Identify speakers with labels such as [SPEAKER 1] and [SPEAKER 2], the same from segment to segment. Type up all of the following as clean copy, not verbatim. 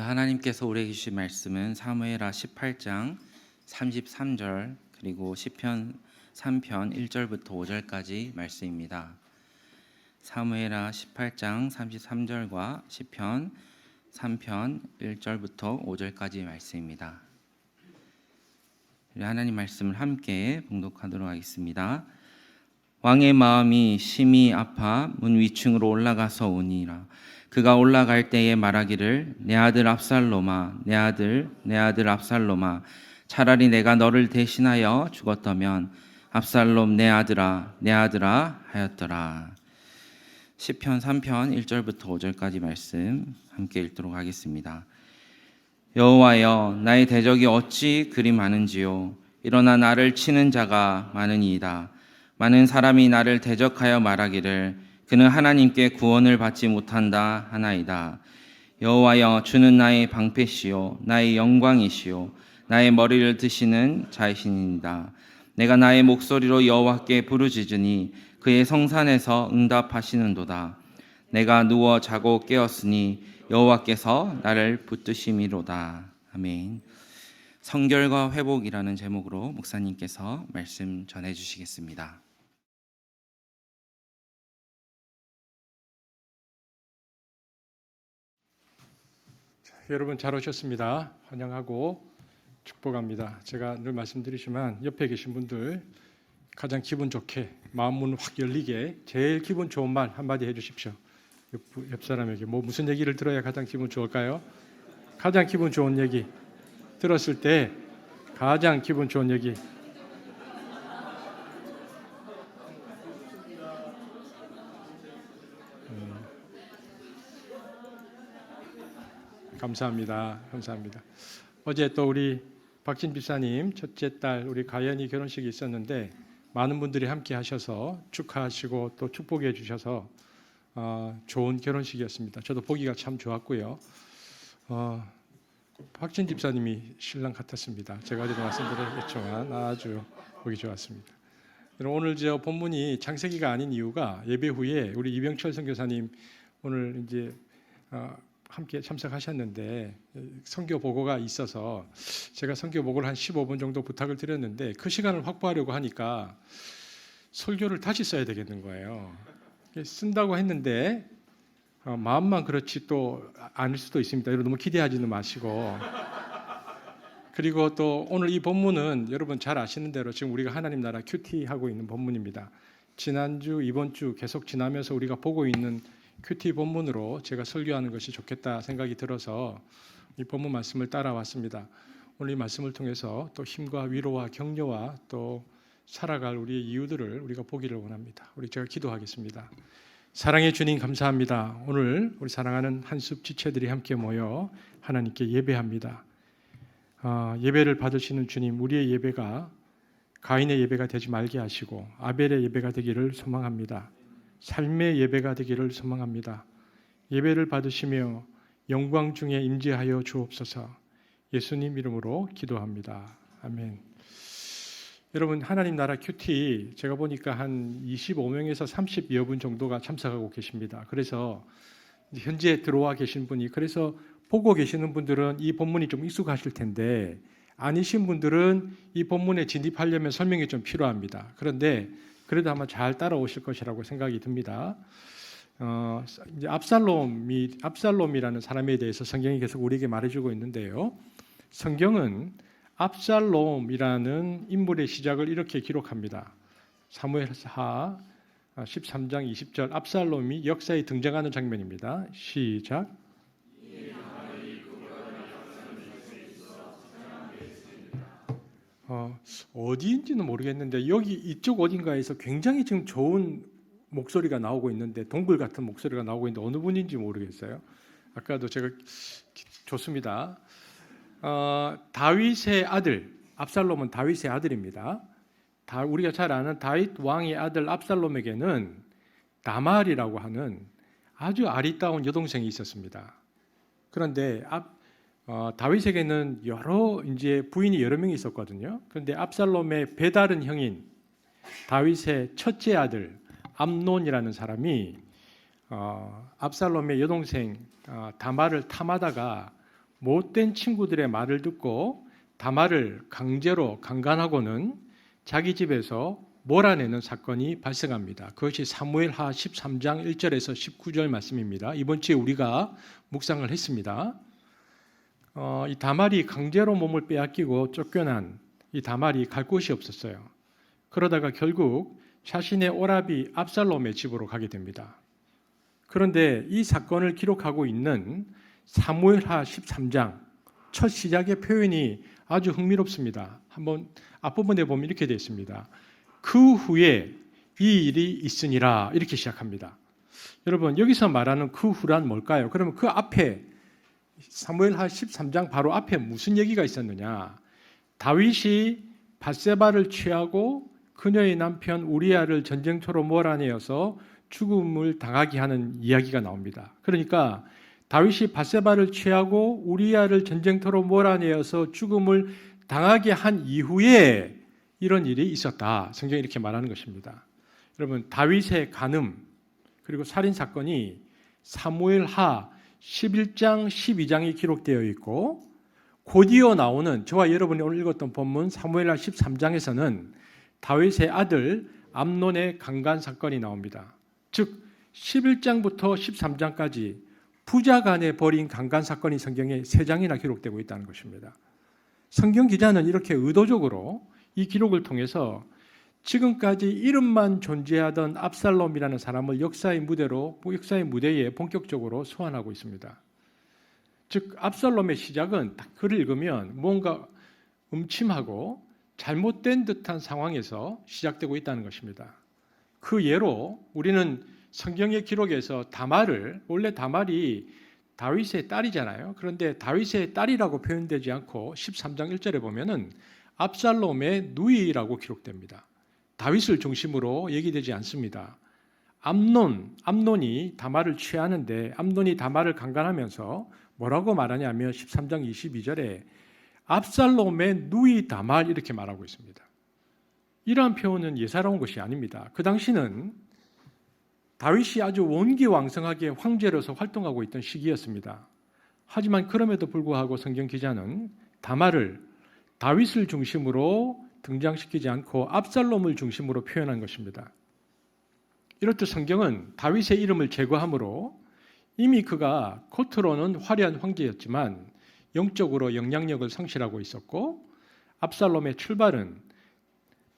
[SPEAKER 1] 오늘 하나님께서 우리에게 주신 말씀은 사무엘하 18장 33절 그리고 시편 3편 1절부터 5절까지 말씀입니다. 사무엘하 18장 33절과 시편 3편 1절부터 5절까지 말씀입니다. 우리 하나님 말씀을 함께 봉독하도록 하겠습니다. 왕의 마음이 심히 아파 문 위층으로 올라가서 오니라. 그가 올라갈 때에 말하기를 내 아들 압살롬아, 내 아들 압살롬아, 차라리 내가 너를 대신하여 죽었다면 압살롬 내 아들아 하였더라. 시편 3편 1절부터 5절까지 말씀 함께 읽도록 하겠습니다. 여호와여, 나의 대적이 어찌 그리 많은지요. 일어나 나를 치는 자가 많으니이다. 많은 사람이 나를 대적하여 말하기를 그는 하나님께 구원을 받지 못한다 하나이다. 여호와여, 주는 나의 방패시요 나의 영광이시요 나의 머리를 드시는 자이시니이다. 내가 나의 목소리로 여호와께 부르짖으니 그의 성산에서 응답하시는도다. 내가 누워 자고 깨었으니 여호와께서 나를 붙드심이로다. 아멘. 성결과 회복이라는 제목으로 목사님께서 말씀 전해 주시겠습니다.
[SPEAKER 2] 여러분 잘 오셨습니다. 환영하고 축복합니다. 제가 늘 말씀드리지만 옆에 계신 분들 가장 기분 좋게 마음 문 확 열리게 제일 기분 좋은 말 한마디 해주십시오. 옆 사람에게 무슨 얘기를 들어야 가장 기분 좋을까요? 가장 기분 좋은 얘기 들었을 때 가장 기분 좋은 얘기. 감사합니다. 어제 또 우리 박진 집사님 첫째 딸 우리 가연이 결혼식이 있었는데 많은 분들이 함께 하셔서 축하하시고 또 축복해 주셔서 좋은 결혼식이었습니다. 저도 보기가 참 좋았고요. 박진 집사님이 신랑 같았습니다. 제가 어제도 말씀드렸겠지만 아주 보기 좋았습니다. 오늘 저 본문이 창세기가 아닌 이유가 예배 후에 우리 이병철 선교사님 오늘 이제 함께 참석하셨는데 선교 보고가 있어서 제가 선교 보고를 한 15분 정도 부탁을 드렸는데 그 시간을 확보하려고 하니까 설교를 다시 써야 되겠는 거예요. 쓴다고 했는데 마음만 그렇지 또 아닐 수도 있습니다. 여러분 너무 기대하지는 마시고. 그리고 또 오늘 이 본문은 여러분 잘 아시는 대로 지금 우리가 하나님 나라 큐티하고 있는 본문입니다. 지난주 이번 주 계속 지나면서 우리가 보고 있는 큐티 본문으로 제가 설교하는 것이 좋겠다 생각이 들어서 이 본문 말씀을 따라왔습니다. 오늘 이 말씀을 통해서 또 힘과 위로와 격려와 또 살아갈 우리의 이유들을 우리가 보기를 원합니다. 제가 기도하겠습니다. 사랑의 주님 감사합니다. 오늘 우리 사랑하는 한숲 지체들이 함께 모여 하나님께 예배합니다. 예배를 받으시는 주님, 우리의 예배가 가인의 예배가 되지 말게 하시고 아벨의 예배가 되기를 소망합니다. 삶의 예배가 되기를 소망합니다. 예배를 받으시며 영광 중에 임재하여 주옵소서. 예수님 이름으로 기도합니다. 아멘. 여러분 하나님 나라 큐티 제가 보니까 한 25명에서 30여 분 정도가 참석하고 계십니다. 그래서 현재 들어와 계신 분이 그래서 보고 계시는 분들은 이 본문이 좀 익숙하실 텐데 아니신 분들은 이 본문에 진입하려면 설명이 좀 필요합니다. 그런데 그래도 아마 잘 따라오실 것이라고 생각이 듭니다. 이제 압살롬이라는 사람에 대해서 성경이 계속 우리에게 말해주고 있는데요. 성경은 압살롬이라는 인물의 시작을 이렇게 기록합니다. 사무엘하 13장 20절 압살롬이 역사에 등장하는 장면입니다. 시작. 어디인지는 모르겠는데 여기 이쪽 어딘가에서 굉장히 지금 좋은 목소리가 나오고 있는데 동굴 같은 목소리가 나오고 있는데 어느 분인지 모르겠어요. 아까도 제가 좋습니다. 다윗의 아들 압살롬은 다윗의 아들입니다. 우리가 잘 아는 다윗 왕의 아들 압살롬에게는 다말이라고 하는 아주 아리따운 여동생이 있었습니다. 그런데 다윗에게는 이제 부인이 여러 명이 있었거든요. 그런데 압살롬의 배다른 형인 다윗의 첫째 아들 암논이라는 사람이 압살롬의 여동생 다말을 탐하다가 못된 친구들의 말을 듣고 다말을 강제로 강간하고는 자기 집에서 몰아내는 사건이 발생합니다. 그것이 사무엘하 13장 1절에서 19절 말씀입니다. 이번 주에 우리가 묵상을 했습니다. 이 다말이 강제로 몸을 빼앗기고 쫓겨난 이 다말이 갈 곳이 없었어요. 그러다가 결국 자신의 오라비 압살롬의 집으로 가게 됩니다. 그런데 이 사건을 기록하고 있는 사무엘하 13장 첫 시작의 표현이 아주 흥미롭습니다. 한번 앞부분에 보면 이렇게 되어 있습니다. 그 후에 이 일이 있으니라 이렇게 시작합니다. 여러분 여기서 말하는 그 후란 뭘까요? 그러면 그 앞에 사무엘하 13장 바로 앞에 무슨 얘기가 있었느냐? 다윗이 밧세바를 취하고 그녀의 남편 우리아를 전쟁터로 몰아내어서 죽음을 당하게 하는 이야기가 나옵니다. 그러니까 다윗이 밧세바를 취하고 우리아를 전쟁터로 몰아내어서 죽음을 당하게 한 이후에 이런 일이 있었다. 성경이 이렇게 말하는 것입니다. 여러분 다윗의 간음 그리고 살인 사건이 사무엘하 11장 12장이 기록되어 있고 곧이어 나오는 저와 여러분이 오늘 읽었던 본문 사무엘하 13장에서는 다윗의 아들 암논의 강간 사건이 나옵니다. 즉 11장부터 13장까지 부자 간에 벌인 강간 사건이 성경에 3장이나 기록되고 있다는 것입니다. 성경 기자는 이렇게 의도적으로 이 기록을 통해서 지금까지 이름만 존재하던 압살롬이라는 사람을 역사의 무대에 본격적으로 소환하고 있습니다. 즉 압살롬의 시작은 글을 읽으면 뭔가 음침하고 잘못된 듯한 상황에서 시작되고 있다는 것입니다. 그 예로 우리는 성경의 기록에서 다말을 원래 다말이 다윗의 딸이잖아요. 그런데 다윗의 딸이라고 표현되지 않고 13장 1절에 보면은 압살롬의 누이라고 기록됩니다. 다윗을 중심으로 얘기되지 않습니다. 암논이 다말을 취하는데 암논이 다말을 강간하면서 뭐라고 말하냐면 13장 22절에 압살롬의 누이 다말 이렇게 말하고 있습니다. 이러한 표현은 예사로운 것이 아닙니다. 그 당시는 다윗이 아주 원기왕성하게 황제로서 활동하고 있던 시기였습니다. 하지만 그럼에도 불구하고 성경 기자는 다말을 다윗을 중심으로 등장시키지 않고 압살롬을 중심으로 표현한 것입니다. 이렇듯 성경은 다윗의 이름을 제거하므로 이미 그가 겉으로는 화려한 황제였지만 영적으로 영향력을 상실하고 있었고 압살롬의 출발은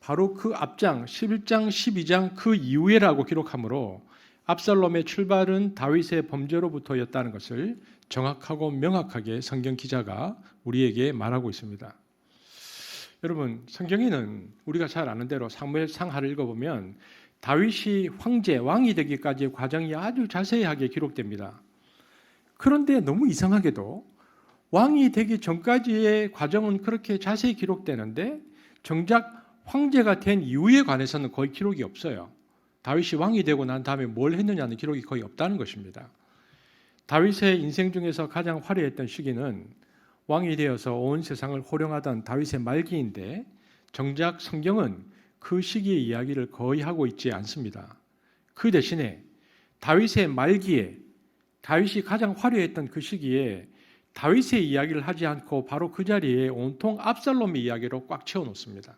[SPEAKER 2] 바로 그 앞장 11장 12장 그 이후에라고 기록하므로 압살롬의 출발은 다윗의 범죄로부터였다는 것을 정확하고 명확하게 성경 기자가 우리에게 말하고 있습니다. 여러분 성경에는 우리가 잘 아는 대로 사무엘상하를 읽어보면 다윗이 왕이 되기까지의 과정이 아주 자세하게 기록됩니다. 그런데 너무 이상하게도 왕이 되기 전까지의 과정은 그렇게 자세히 기록되는데 정작 황제가 된 이유에 관해서는 거의 기록이 없어요. 다윗이 왕이 되고 난 다음에 뭘 했느냐는 기록이 거의 없다는 것입니다. 다윗의 인생 중에서 가장 화려했던 시기는 왕이 되어서 온 세상을 호령하던 다윗의 말기인데 정작 성경은 그 시기의 이야기를 거의 하고 있지 않습니다. 그 대신에 다윗의 말기에 다윗이 가장 화려했던 그 시기에 다윗의 이야기를 하지 않고 바로 그 자리에 온통 압살롬의 이야기로 꽉 채워놓습니다.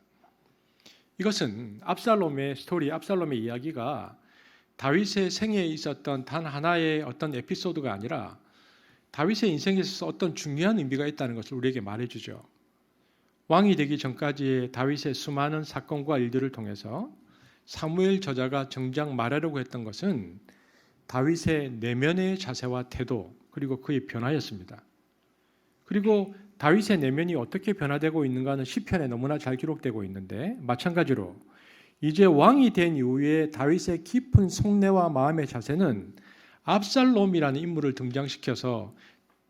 [SPEAKER 2] 이것은 압살롬의 스토리, 압살롬의 이야기가 다윗의 생애에 있었던 단 하나의 어떤 에피소드가 아니라 다윗의 인생에 있어서 어떤 중요한 의미가 있다는 것을 우리에게 말해주죠. 왕이 되기 전까지의 다윗의 수많은 사건과 일들을 통해서 사무엘 저자가 정작 말하려고 했던 것은 다윗의 내면의 자세와 태도 그리고 그의 변화였습니다. 그리고 다윗의 내면이 어떻게 변화되고 있는가는 시편에 너무나 잘 기록되고 있는데 마찬가지로 이제 왕이 된 이후에 다윗의 깊은 속내와 마음의 자세는 압살롬이라는 인물을 등장시켜서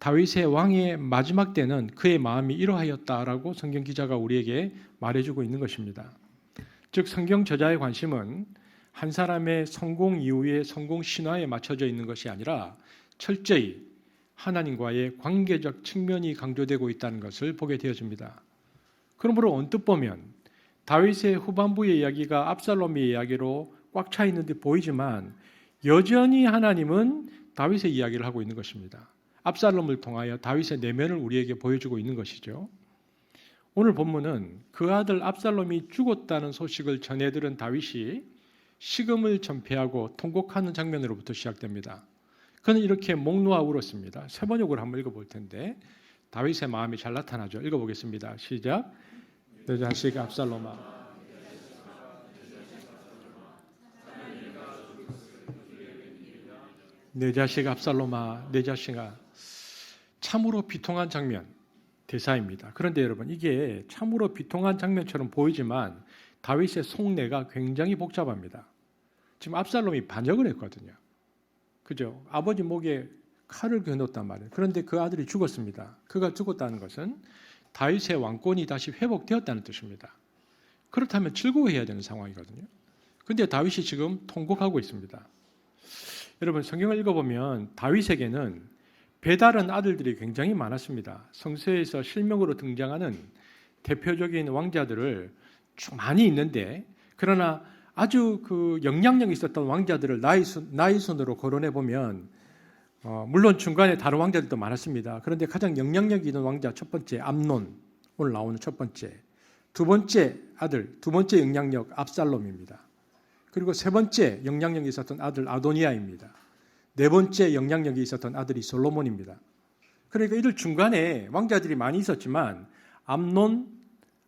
[SPEAKER 2] 다윗의 왕의 마지막 때는 그의 마음이 이러하였다라고 성경 기자가 우리에게 말해주고 있는 것입니다. 즉 성경 저자의 관심은 한 사람의 성공 이후의 성공 신화에 맞춰져 있는 것이 아니라 철저히 하나님과의 관계적 측면이 강조되고 있다는 것을 보게 되어집니다. 그러므로 언뜻 보면 다윗의 후반부의 이야기가 압살롬의 이야기로 꽉 차 있는 듯 보이지만 여전히 하나님은 다윗의 이야기를 하고 있는 것입니다. 압살롬을 통하여 다윗의 내면을 우리에게 보여주고 있는 것이죠. 오늘 본문은 그 아들 압살롬이 죽었다는 소식을 전해들은 다윗이 식음을 전폐하고 통곡하는 장면으로부터 시작됩니다. 그는 이렇게 목 놓아 울었습니다. 세 번역으로 한번 읽어볼 텐데 다윗의 마음이 잘 나타나죠. 읽어보겠습니다. 시작. 내 자식 압살롬아, 내 자식 압살롬아, 내 자식아. 참으로 비통한 장면, 대사입니다. 그런데 여러분, 이게 참으로 비통한 장면처럼 보이지만 다윗의 속내가 굉장히 복잡합니다. 지금 압살롬이 반역을 했거든요. 그죠? 아버지 목에 칼을 겨눴단 말이에요. 그런데 그 아들이 죽었습니다. 그가 죽었다는 것은 다윗의 왕권이 다시 회복되었다는 뜻입니다. 그렇다면 즐거워해야 되는 상황이거든요. 그런데 다윗이 지금 통곡하고 있습니다. 여러분, 성경을 읽어보면 다윗에게는 배다른 아들들이 굉장히 많았습니다. 성서에서 실명으로 등장하는 대표적인 왕자들을 많이 있는데, 그러나 아주 그 영향력이 있었던 왕자들을 나이 순으로 거론해 보면 물론 중간에 다른 왕자들도 많았습니다. 그런데 가장 영향력 있는 왕자 첫 번째 암논, 오늘 나오는 첫 번째. 두 번째 아들, 두 번째 영향력 압살롬입니다. 그리고 세 번째 영향력이 있었던 아들 아도니아입니다. 네 번째 영향력이 있었던 아들이 솔로몬입니다. 그러니까 이들 중간에 왕자들이 많이 있었지만 암논,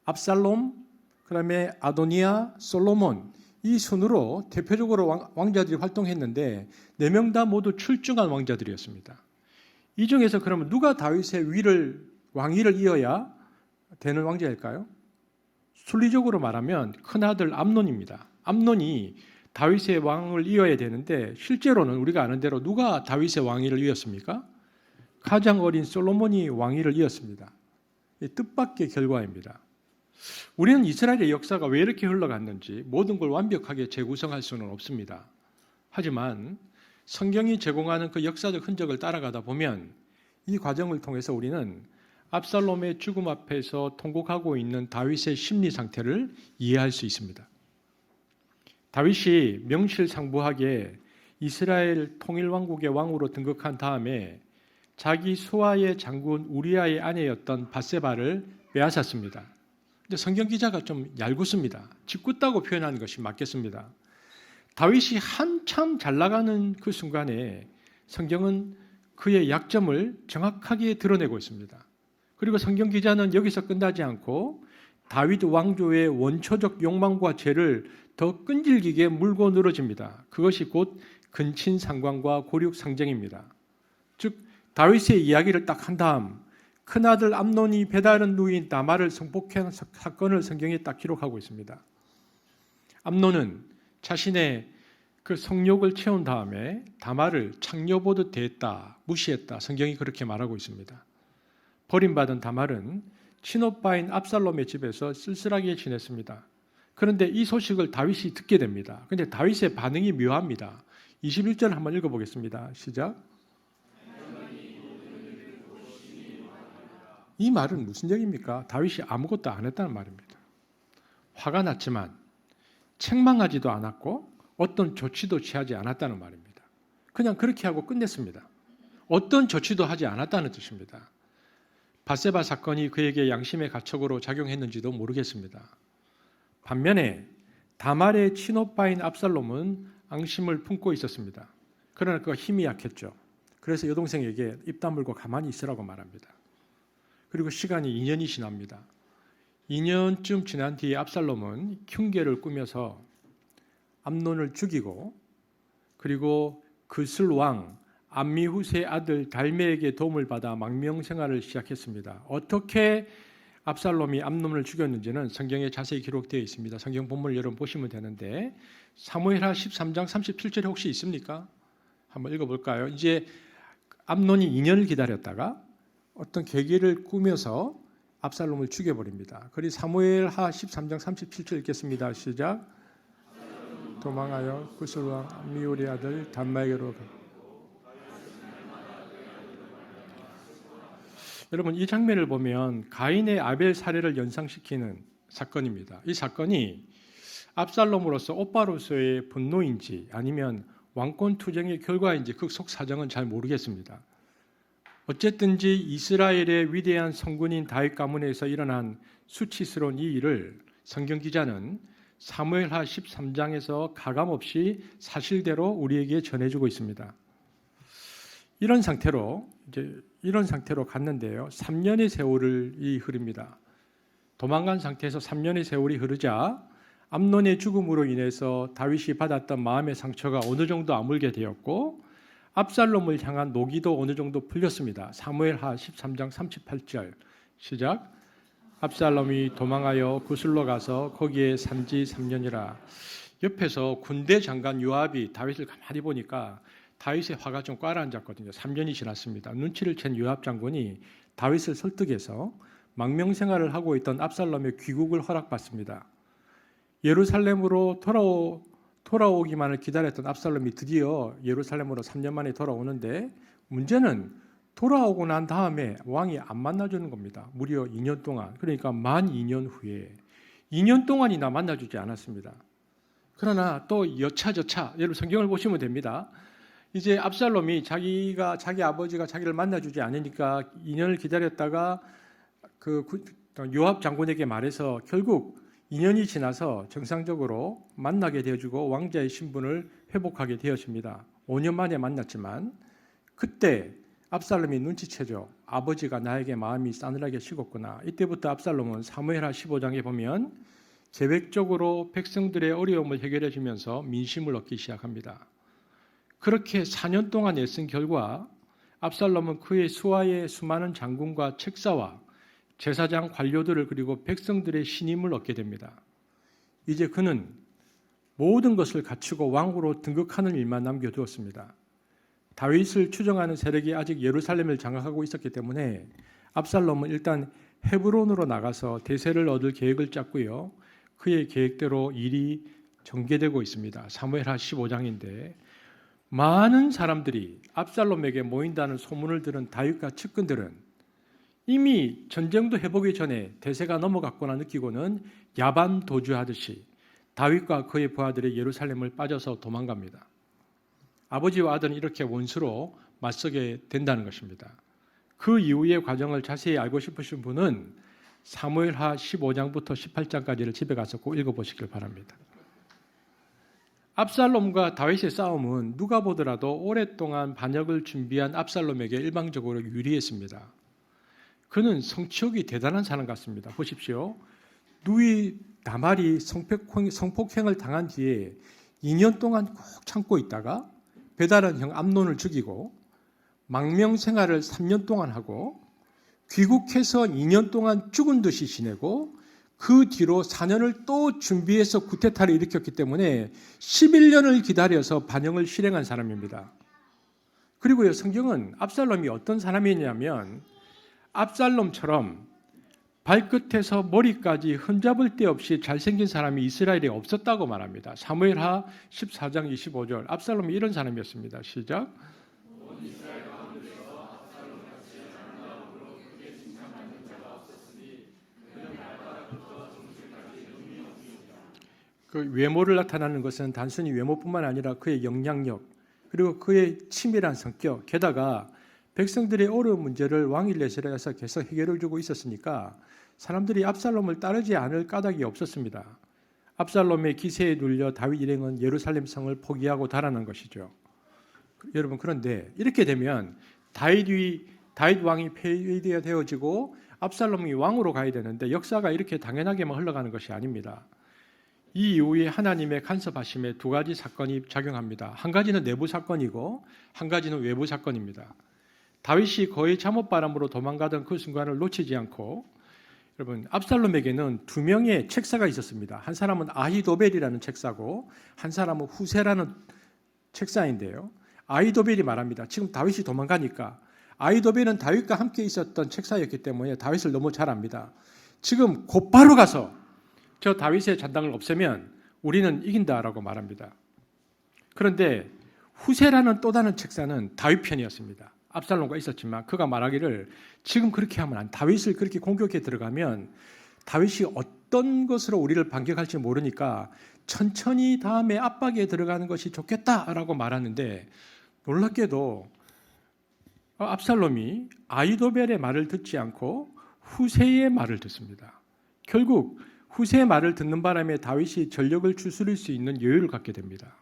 [SPEAKER 2] 압살롬, 그다음에 아도니아, 솔로몬 이 순으로 대표적으로 왕자들이 활동했는데 네 명 다 모두 출중한 왕자들이었습니다. 이 중에서 그러면 누가 다윗의 왕위를 이어야 되는 왕자일까요? 순리적으로 말하면 큰아들 암논입니다. 암논이 다윗의 왕을 이어야 되는데 실제로는 우리가 아는 대로 누가 다윗의 왕위를 이었습니까? 가장 어린 솔로몬이 왕위를 이었습니다. 뜻밖의 결과입니다. 우리는 이스라엘의 역사가 왜 이렇게 흘러갔는지 모든 걸 완벽하게 재구성할 수는 없습니다. 하지만 성경이 제공하는 그 역사적 흔적을 따라가다 보면 이 과정을 통해서 우리는 압살롬의 죽음 앞에서 통곡하고 있는 다윗의 심리 상태를 이해할 수 있습니다. 다윗이 명실상부하게 이스라엘 통일왕국의 왕으로 등극한 다음에 자기 수하의 장군 우리아의 아내였던 밧세바를 빼앗았습니다. 근데 성경 기자가 좀 얄궂습니다. 짓궂다고 표현하는 것이 맞겠습니다. 다윗이 한참 잘 나가는 그 순간에 성경은 그의 약점을 정확하게 드러내고 있습니다. 그리고 성경 기자는 여기서 끝나지 않고 다윗 왕조의 원초적 욕망과 죄를 더 끈질기게 물고 늘어집니다. 그것이 곧 근친상광과 곤욕상정입니다. 즉 다윗의 이야기를 딱 한 다음 큰아들 암논이 배다른 누이인 다말을 성폭행한 사건을 성경에 딱 기록하고 있습니다. 암논은 자신의 그 성욕을 채운 다음에 다말을 창녀보듯 대했다, 무시했다. 성경이 그렇게 말하고 있습니다. 버림받은 다말은 친오빠인 압살롬의 집에서 쓸쓸하게 지냈습니다. 그런데 이 소식을 다윗이 듣게 됩니다. 그런데 다윗의 반응이 묘합니다. 21절 한번 읽어보겠습니다. 시작. 이 말은 무슨 얘기입니까? 다윗이 아무것도 안 했다는 말입니다. 화가 났지만 책망하지도 않았고 어떤 조치도 취하지 않았다는 말입니다. 그냥 그렇게 하고 끝냈습니다. 어떤 조치도 하지 않았다는 뜻입니다. 밧세바 사건이 그에게 양심의 가책으로 작용했는지도 모르겠습니다. 반면에 다말의 친오빠인 압살롬은 앙심을 품고 있었습니다. 그러나 그가 힘이 약했죠. 그래서 여동생에게 입 다물고 가만히 있으라고 말합니다. 그리고 시간이 2년이 지납니다. 2년쯤 지난 뒤에 압살롬은 흉계를 꾸며서 암논을 죽이고 그리고 그슬 왕 암미후스의 아들 달메에게 도움을 받아 망명 생활을 시작했습니다. 어떻게 압살롬이 암논을 죽였는지는 성경에 자세히 기록되어 있습니다. 성경 본문을 여러분 보시면 되는데 사무엘하 13장 37절에 혹시 있습니까? 한번 읽어볼까요? 이제 암논이 2년을 기다렸다가 어떤 계기를 꾸며서 압살롬을 죽여버립니다. 그리 사무엘하 13장 37절 읽겠습니다. 시작. 도망하여 구슬 왕 암미울의 아들 단마에게로 가. 여러분 이 장면을 보면 가인의 아벨 사례를 연상시키는 사건입니다. 이 사건이 압살롬으로서 오빠로서의 분노인지 아니면 왕권 투쟁의 결과인지 그 속 사정은 잘 모르겠습니다. 어쨌든지 이스라엘의 위대한 성군인 다윗 가문에서 일어난 수치스러운 이 일을 성경 기자는 사무엘하 13장에서 가감없이 사실대로 우리에게 전해주고 있습니다. 이런 상태로 갔는데요. 3년의 세월이 흐릅니다. 도망간 상태에서 3년의 세월이 흐르자 암논의 죽음으로 인해서 다윗이 받았던 마음의 상처가 어느 정도 아물게 되었고 압살롬을 향한 노기도 어느 정도 풀렸습니다. 사무엘하 13장 38절 시작. 압살롬이 도망하여 구슬로 가서 거기에 산지 3년이라. 옆에서 군대 장관 요압이 다윗을 가만히 보니까 다윗의 화가 좀 꽈라앉았거든요. 3년이 지났습니다. 눈치를 챈 요압 장군이 다윗을 설득해서 망명 생활을 하고 있던 압살롬의 귀국을 허락받습니다. 예루살렘으로 돌아오기만을 기다렸던 압살롬이 드디어 예루살렘으로 3년 만에 돌아오는데 문제는 돌아오고 난 다음에 왕이 안 만나주는 겁니다. 무려 2년 동안. 그러니까 만 2년 후에 2년 동안이나 만나주지 않았습니다. 그러나 또 여차저차 여러분 성경을 보시면 됩니다. 이제 압살롬이 자기 아버지가 자기를 만나주지 않으니까 2년을 기다렸다가 요압 장군에게 말해서 결국 2년이 지나서 정상적으로 만나게 되어주고 왕자의 신분을 회복하게 되었습니다. 5년 만에 만났지만 그때 압살롬이 눈치채죠. 아버지가 나에게 마음이 싸늘하게 식었구나. 이때부터 압살롬은 사무엘하 15장에 보면 계획적으로 백성들의 어려움을 해결해 주면서 민심을 얻기 시작합니다. 그렇게 4년 동안 애쓴 결과 압살롬은 그의 수하의 수많은 장군과 책사와 제사장 관료들을 그리고 백성들의 신임을 얻게 됩니다. 이제 그는 모든 것을 갖추고 왕으로 등극하는 일만 남겨두었습니다. 다윗을 추종하는 세력이 아직 예루살렘을 장악하고 있었기 때문에 압살롬은 일단 헤브론으로 나가서 대세를 얻을 계획을 짰고요. 그의 계획대로 일이 전개되고 있습니다. 사무엘하 15장인데 많은 사람들이 압살롬에게 모인다는 소문을 들은 다윗과 측근들은 이미 전쟁도 해보기 전에 대세가 넘어갔구나 느끼고는 야반 도주하듯이 다윗과 그의 부하들이 예루살렘을 빠져서 도망갑니다. 아버지와 아들은 이렇게 원수로 맞서게 된다는 것입니다. 그 이후의 과정을 자세히 알고 싶으신 분은 사무엘하 15장부터 18장까지를 집에 가서 꼭 읽어보시길 바랍니다. 압살롬과 다윗의 싸움은 누가 보더라도 오랫동안 반역을 준비한 압살롬에게 일방적으로 유리했습니다. 그는 성취욕이 대단한 사람 같습니다. 보십시오. 누이 다말이 성폭행을 당한 뒤에 2년 동안 꼭 참고 있다가 배다른 형 암논을 죽이고 망명 생활을 3년 동안 하고 귀국해서 2년 동안 죽은 듯이 지내고 그 뒤로 4년을 또 준비해서 쿠데타를 일으켰기 때문에 11년을 기다려서 반역을 실행한 사람입니다. 그리고요, 성경은 압살롬이 어떤 사람이냐면 압살롬처럼 발끝에서 머리까지 흠잡을 데 없이 잘생긴 사람이 이스라엘에 없었다고 말합니다. 사무엘하 14장 25절 압살롬이 이런 사람이었습니다. 시작. 그 외모를 나타나는 것은 단순히 외모뿐만 아니라 그의 영향력 그리고 그의 치밀한 성격 게다가 백성들의 어려운 문제를 왕일레스라에서 계속 해결해 주고 있었으니까 사람들이 압살롬을 따르지 않을 까닭이 없었습니다. 압살롬의 기세에 눌려 다윗 일행은 예루살렘 성을 포기하고 달아난 것이죠. 여러분 그런데 이렇게 되면 다윗 왕이 폐위되어지고 압살롬이 왕으로 가야 되는데 역사가 이렇게 당연하게만 흘러가는 것이 아닙니다. 이 이후에 하나님의 간섭하심에 두 가지 사건이 작용합니다. 한 가지는 내부 사건이고 한 가지는 외부 사건입니다. 다윗이 거의 잠옷바람으로 도망가던 그 순간을 놓치지 않고 여러분 압살롬에게는 두 명의 책사가 있었습니다. 한 사람은 아히도벨이라는 책사고 한 사람은 후세라는 책사인데요. 아히도벨이 말합니다. 지금 다윗이 도망가니까 아히도벨은 다윗과 함께 있었던 책사였기 때문에 다윗을 너무 잘 압니다. 지금 곧바로 가서 저 다윗의 잔당을 없애면 우리는 이긴다라고 말합니다. 그런데 후세라는 또 다른 책사는 다윗 편이었습니다. 압살롬과 있었지만 그가 말하기를 지금 그렇게 하면 다윗을 그렇게 공격해 들어가면 다윗이 어떤 것으로 우리를 반격할지 모르니까 천천히 다음에 압박에 들어가는 것이 좋겠다라고 말하는데 놀랍게도 압살롬이 아히도벨의 말을 듣지 않고 후세의 말을 듣습니다. 결국 후세의 말을 듣는 바람에 다윗이 전력을 추스릴 수 있는 여유를 갖게 됩니다.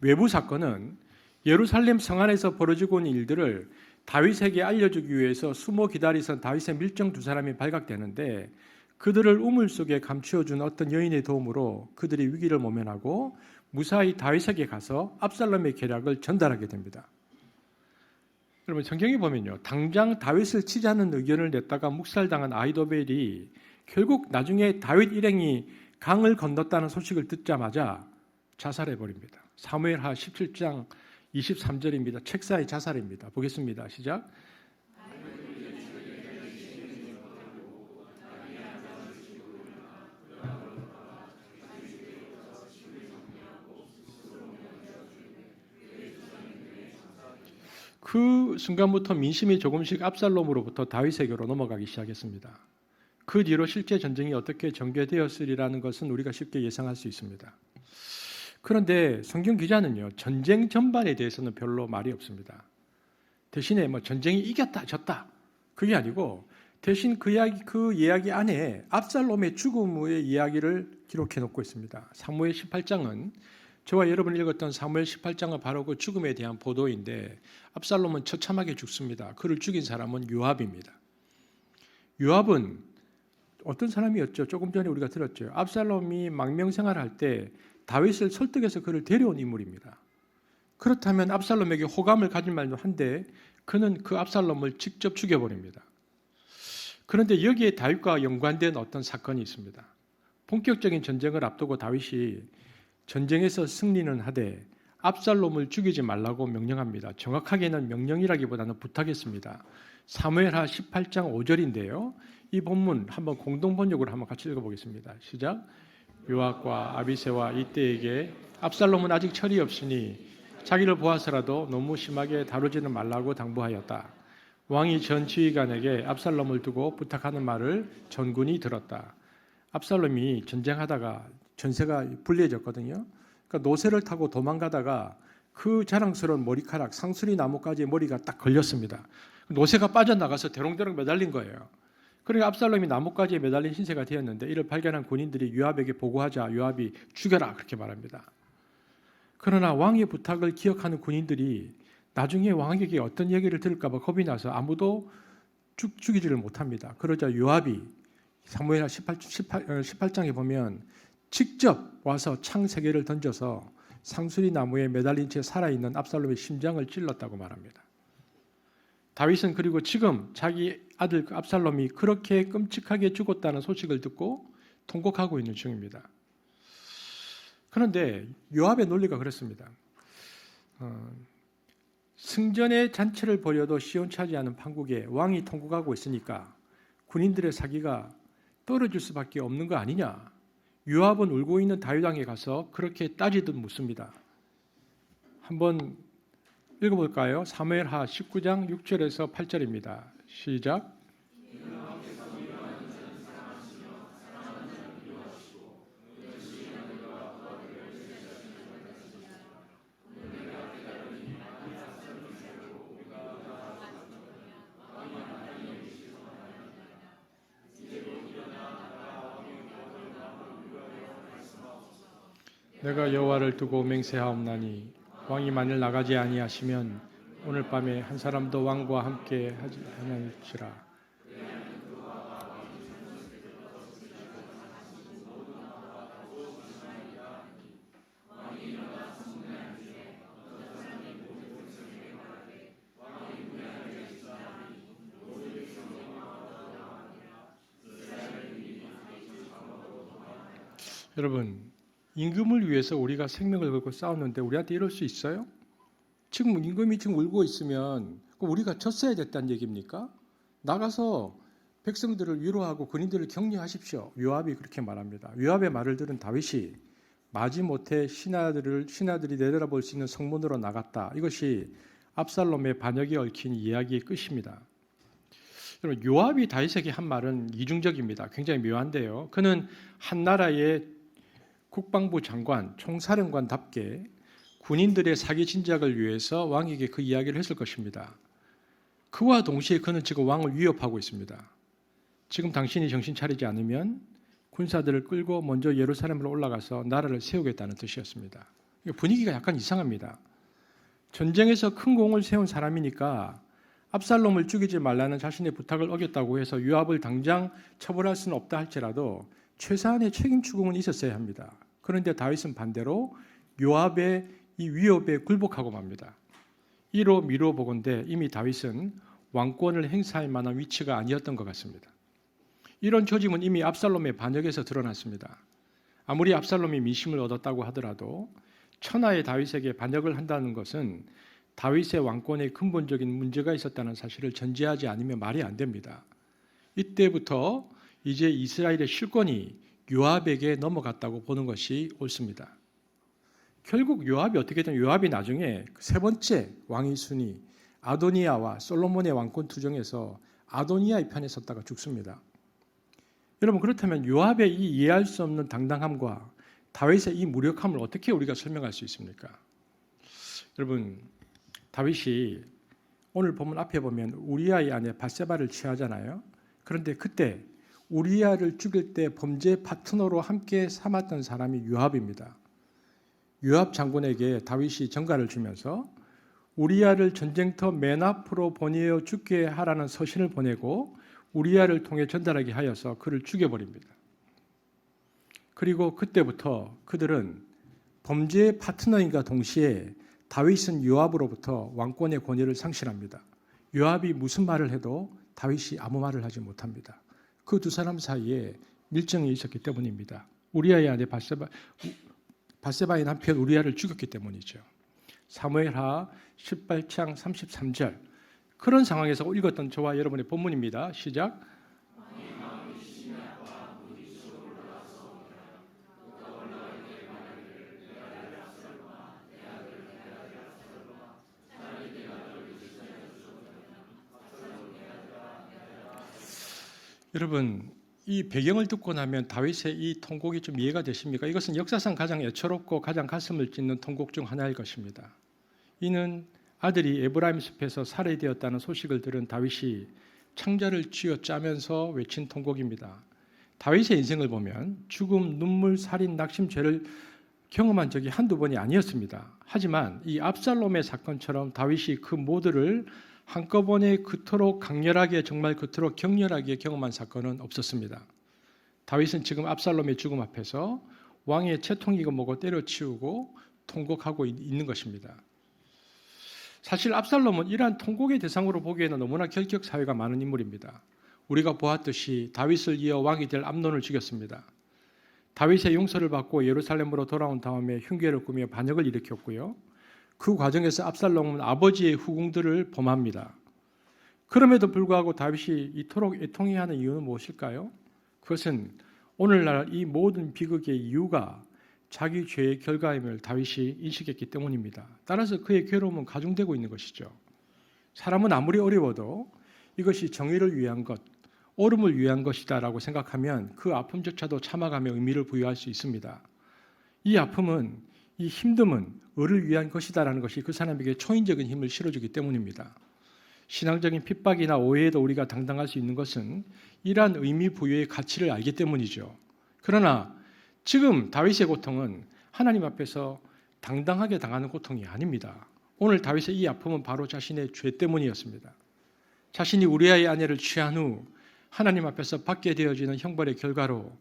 [SPEAKER 2] 외부 사건은 예루살렘 성 안에서 벌어지고 있는 일들을 다윗에게 알려주기 위해서 숨어 기다리던 다윗의 밀정 두 사람이 발각되는데 그들을 우물 속에 감추어준 어떤 여인의 도움으로 그들이 위기를 모면하고 무사히 다윗에게 가서 압살롬의 계략을 전달하게 됩니다. 여러분 성경에 보면요, 당장 다윗을 치자는 의견을 냈다가 묵살당한 아히도벨이 결국 나중에 다윗 일행이 강을 건넜다는 소식을 듣자마자 자살해 버립니다. 사무엘하 17장 23절입니다. 책사의 자살입니다. 보겠습니다. 시작. 그 순간부터 민심이 조금씩 압살롬으로부터 다윗에게로 넘어가기 시작했습니다. 그 뒤로 실제 전쟁이 어떻게 전개되었으리라는 것은 우리가 쉽게 예상할 수 있습니다. 그런데 성경 기자는요, 전쟁 전반에 대해서는 별로 말이 없습니다. 대신에 전쟁이 이겼다 졌다 그게 아니고 대신 그 이야기 안에 압살롬의 죽음의 이야기를 기록해 놓고 있습니다. 사무엘 18장은 저와 여러분이 읽었던 사무엘 18장은 바로 그 죽음에 대한 보도인데 압살롬은 처참하게 죽습니다. 그를 죽인 사람은 요압입니다. 요압은 어떤 사람이었죠? 조금 전에 우리가 들었죠. 압살롬이 망명생활할 때 다윗을 설득해서 그를 데려온 인물입니다. 그렇다면 압살롬에게 호감을 가질 말도 한데 그는 그 압살롬을 직접 죽여버립니다. 그런데 여기에 다윗과 연관된 어떤 사건이 있습니다. 본격적인 전쟁을 앞두고 다윗이 전쟁에서 승리는 하되 압살롬을 죽이지 말라고 명령합니다. 정확하게는 명령이라기보다는 부탁했습니다. 사무엘하 18장 5절인데요. 이 본문 한번 공동 번역으로 한번 같이 읽어보겠습니다. 시작. 요압과 아비새와 이때에게 압살롬은 아직 철이 없으니 자기를 보아서라도 너무 심하게 다루지는 말라고 당부하였다. 왕이 전 지휘관에게 압살롬을 두고 부탁하는 말을 전군이 들었다. 압살롬이 전쟁하다가 전세가 불리해졌거든요. 그러니까 노새를 타고 도망가다가 그 자랑스러운 머리카락 상수리 나무까지 머리가 딱 걸렸습니다. 노새가 빠져나가서 대롱대롱 매달린 거예요. 그러니까 압살롬이 나뭇가지에 매달린 신세가 되었는데 이를 발견한 군인들이 요압에게 보고하자 요압이 죽여라 그렇게 말합니다. 그러나 왕의 부탁을 기억하는 군인들이 나중에 왕에게 어떤 얘기를 들을까 봐 겁이 나서 아무도 죽이지를 못합니다. 그러자 요압이 사무엘하 18장에 보면 직접 와서 창 3개를 던져서 상수리 나무에 매달린 채 살아있는 압살롬의 심장을 찔렀다고 말합니다. 다윗은 그리고 지금 자기 아들 압살롬이 그렇게 끔찍하게 죽었다는 소식을 듣고 통곡하고 있는 중입니다. 그런데 요압의 논리가 그렇습니다. 승전의 잔치를 벌여도 시원찮지 않은 판국에 왕이 통곡하고 있으니까 군인들의 사기가 떨어질 수밖에 없는 거 아니냐. 요압은 울고 있는 다윗왕에 가서 그렇게 따지듯 묻습니다. 한번 읽어볼까요? 사무엘하 19장 6절에서 8절입니다. 시작. 내가 여호와를 두고 맹세하옵나니 왕이 만일 나가지 아니하시면 오늘 밤에 한 사람도 왕과 함께 하지 아니할지라. 여러분, 임금을 위해서 우리가 생명을 걸고 싸웠는데 우리한테 이럴 수 있어요? 지금 임금이 지금 울고 있으면 우리가 졌어야 됐다는 얘기입니까? 나가서 백성들을 위로하고 군인들을 격려하십시오. 요압이 그렇게 말합니다. 요압의 말을 들은 다윗이 마지못해 신하들이 내려다볼 수 있는 성문으로 나갔다. 이것이 압살롬의 반역에 얽힌 이야기의 끝입니다. 여러분, 요압이 다윗에게 한 말은 이중적입니다. 굉장히 묘한데요. 그는 한 나라의 국방부 장관, 총사령관답게 군인들의 사기 진작을 위해서 왕에게 그 이야기를 했을 것입니다. 그와 동시에 그는 지금 왕을 위협하고 있습니다. 지금 당신이 정신 차리지 않으면 군사들을 끌고 먼저 예루살렘으로 올라가서 나라를 세우겠다는 뜻이었습니다. 분위기가 약간 이상합니다. 전쟁에서 큰 공을 세운 사람이니까 압살롬을 죽이지 말라는 자신의 부탁을 어겼다고 해서 요압을 당장 처벌할 수는 없다 할지라도 최소한의 책임 추궁은 있었어야 합니다. 그런데 다윗은 반대로 요압의 이 위협에 굴복하고 맙니다. 이로 미루어 보건대 이미 다윗은 왕권을 행사할 만한 위치가 아니었던 것 같습니다. 이런 조짐은 이미 압살롬의 반역에서 드러났습니다. 아무리 압살롬이 민심을 얻었다고 하더라도 천하의 다윗에게 반역을 한다는 것은 다윗의 왕권에 근본적인 문제가 있었다는 사실을 전제하지 않으면 말이 안 됩니다. 이때부터 이제 이스라엘의 실권이 요압에게 넘어갔다고 보는 것이 옳습니다. 결국 요압이 어떻게든 요압이 나중에 세 번째 왕위 순위 아도니아와 솔로몬의 왕권 투정에서 아도니아의 편에 섰다가 죽습니다. 여러분 그렇다면 요압의 이 이해할 수 없는 당당함과 다윗의 이 무력함을 어떻게 우리가 설명할 수 있습니까? 여러분 다윗이 오늘 본문 앞에 보면 우리아의 아내 밧세바를 취하잖아요. 그런데 그때 우리아를 죽일 때 범죄 파트너로 함께 삼았던 사람이 요압입니다. 요압 장군에게 다윗이 전가를 주면서 우리아를 전쟁터 맨 앞으로 보내어 죽게 하라는 서신을 보내고 우리아를 통해 전달하게 하여서 그를 죽여버립니다. 그리고 그때부터 그들은 범죄의 파트너인과 동시에 다윗은 요압으로부터 왕권의 권위를 상실합니다. 요압이 무슨 말을 해도 다윗이 아무 말을 하지 못합니다. 그 두 사람 사이에 밀정이 있었기 때문입니다. 우리아의 아내 밧세바의 남편 우리아를 죽였기 때문이죠. 사무엘하 18장 33절 그런 상황에서 읽었던 저와 여러분의 본문입니다. 시작. 여러분 이 배경을 듣고 나면 다윗의 이 통곡이 좀 이해가 되십니까? 이것은 역사상 가장 애처롭고 가장 가슴을 찢는 통곡 중 하나일 것입니다. 이는 아들이 에브라임 숲에서 살해되었다는 소식을 들은 다윗이 창자를 쥐어짜면서 외친 통곡입니다. 다윗의 인생을 보면 죽음, 눈물, 살인, 낙심, 죄를 경험한 적이 한두 번이 아니었습니다. 하지만 이 압살롬의 사건처럼 다윗이 그 모두를 한꺼번에 그토록 강렬하게 정말 그토록 격렬하게 경험한 사건은 없었습니다. 다윗은 지금 압살롬의 죽음 앞에서 왕의 채통이고 뭐고 때려치우고 통곡하고 있는 것입니다. 사실 압살롬은 이러한 통곡의 대상으로 보기에는 너무나 결격 사유가 많은 인물입니다. 우리가 보았듯이 다윗을 이어 왕이 될 암논을 죽였습니다. 다윗의 용서를 받고 예루살렘으로 돌아온 다음에 흉계를 꾸며 반역을 일으켰고요. 그 과정에서 압살롬은 아버지의 후궁들을 범합니다. 그럼에도 불구하고 다윗이 이토록 애통해하는 이유는 무엇일까요? 그것은 오늘날 이 모든 비극의 이유가 자기 죄의 결과임을 다윗이 인식했기 때문입니다. 따라서 그의 괴로움은 가중되고 있는 것이죠. 사람은 아무리 어려워도 이것이 정의를 위한 것, 옳음을 위한 것이다라고 생각하면 그 아픔조차도 참아가며 의미를 부여할 수 있습니다. 이 아픔은, 이 힘듦은 의를 위한 것이다라는 것이 그 사람에게 초인적인 힘을 실어주기 때문입니다. 신앙적인 핍박이나 오해에도 우리가 당당할 수 있는 것은 이러한 의미 부여의 가치를 알기 때문이죠. 그러나 지금 다윗의 고통은 하나님 앞에서 당당하게 당하는 고통이 아닙니다. 오늘 다윗의 이 아픔은 바로 자신의 죄 때문이었습니다. 자신이 우리아의 아내를 취한 후 하나님 앞에서 받게 되어지는 형벌의 결과로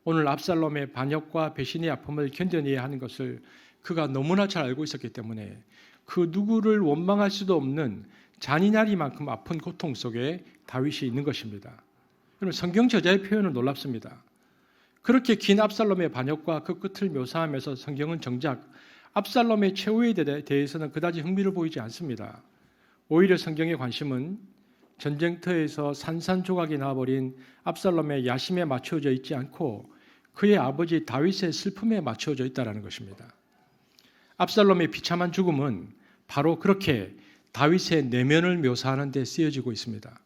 [SPEAKER 2] 오늘 압살롬의 반역과 배신의 아픔을 견뎌내야 하는 것을 그가 너무나 잘 알고 있었기 때문에 그 누구를 원망할 수도 없는 잔인하리만큼 아픈 고통 속에 다윗이 있는 것입니다. 여러분 성경 저자의 표현은 놀랍습니다. 그렇게 긴 압살롬의 반역과 그 끝을 묘사하면서 성경은 정작 압살롬의 최후에 대해서는 그다지 흥미를 보이지 않습니다. 오히려 성경의 관심은 전쟁터에서 산산조각이 나버린 압살롬의 야심에 맞춰져 있지 않고 그의 아버지 다윗의 슬픔에 맞춰져 있다는 것입니다. 압살롬의 비참한 죽음은 바로 그렇게 다윗의 내면을 묘사하는 데 쓰여지고 있습니다.